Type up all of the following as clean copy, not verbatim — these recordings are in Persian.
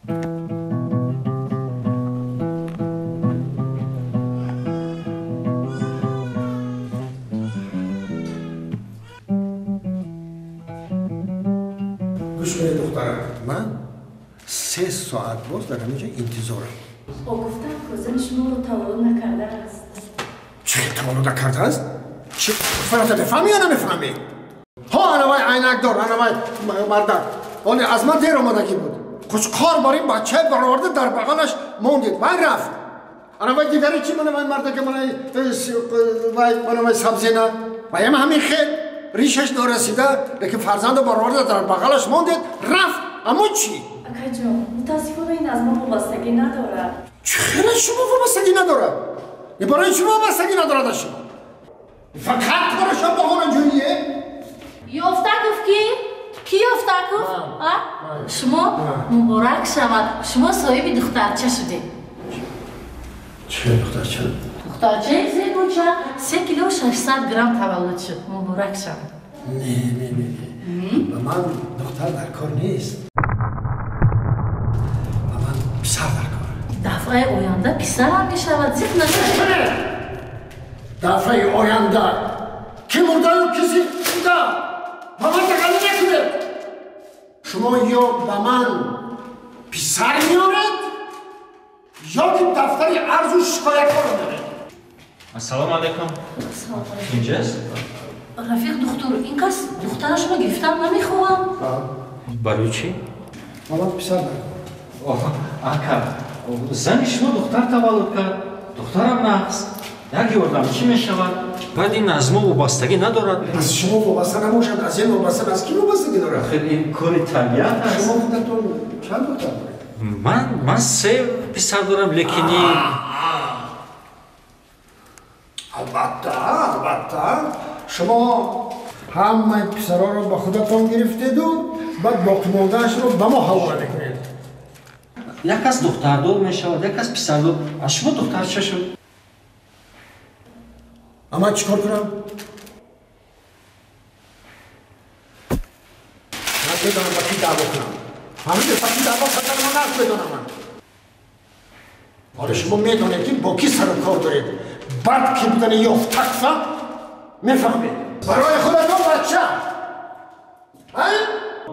گوش کنید دخترم، من 3 ساعت باز دارم اینجا انتظارم. گفتم که زن شما رو تولد نکرده است. چه تولد نکرده است؟ چه فرات بفهمی یا نمیفهمی؟ ها انوای عینک دار، انوای مردک. آن از من دیر آمدگی بود. خوشکار بار این بچه برآورده در بغلش موندید و رفت. انوای دیگری چی من مردک من سبزی نه؟ و همین خیلی ریشش نرسیده لیکن فرزند برآورده در بغلش موندید رفت. اما چی؟ اکا جان متاسفانه این از ما وابستگی نداره. چرا شما وابستگی نداره؟ این برای شما وابستگی نداره در شما؟ فقط برای شما بخورن جوییه؟ یافتکوف کی یافتکوف؟ شما مبارک شود. شما صاحب دخترچه شده. چه دخترچه؟ دخترچه زیبوچه 3 کیلو 600 گرم تولد شد. مبارک شود. نه و من دختر در کار نیست. و من پسر در کار. دفعه آینده پسر هم می شود. زید نشد. دفعه آینده کی مرده و کسی بوده با من دقلی نکنه. شما یا با من پسر میارد یا که دفتر عرض و شکایت رو میارد. السلام علیکم. اینجاست؟ رفیق دکتر این کس دختر شما گرفتن نمیخوام. برای چی؟ من پسر در کار. اکا زن شما دختر تولد کرد. دخترم نقص. یک یاردم چی میشود؟ بعد این از ما وابستگی ندارد. از شما وابسته نباشد، از این وابسته از کی وابستگی دارد؟ خیلی این کار طبیعت است. شما خودتون چند دختر دارید؟ من 3 پسر دارم لیکنی البته شما همه پسرها رو با خودتون گرفتید و بعد باقی موندهش رو به ما حواله کنید. یک از دختر دار میشود، یک از پسر دار. از شما دختر چه شد؟ اما چیکار کنم؟ من بدانم با کی دعوا کنم. همین با کی دعوا کنم من نفت بدانم من. حالا شما میدانید که با کی سر و کار دارید. بعد که بودن یافتکفه میفهمید. برای خودتون بچه.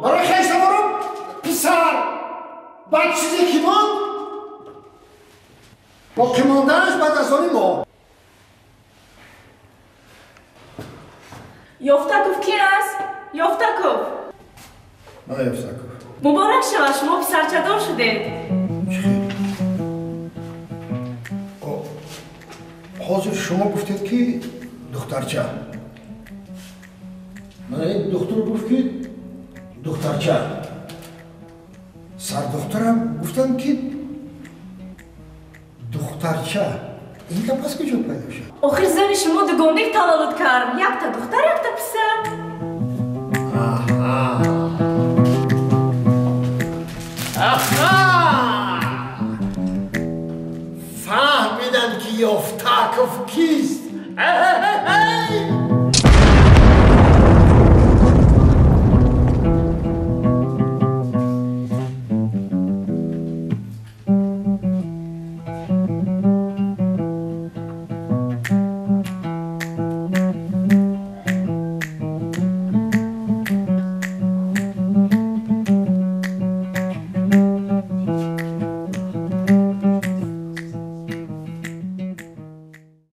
برای خیشت برم پسر. بعد چیزی که ماند با که ماندنش بعد از آنی ما. یافتکوف کی است؟ یافتکوف نه یافتکوف. مبارک شود شما پسرچه دار شده. حاضر شما گفتید که دخترچه. من این دختر گفت که دخترچه. سر دخترم گفتن که دخترچه. این که پس کجا پیدا شد؟ آخر زن شما دوگانه تولد کرد. یک تا دختر یک تا پسر. فهمیدن که یافتکوف کیست؟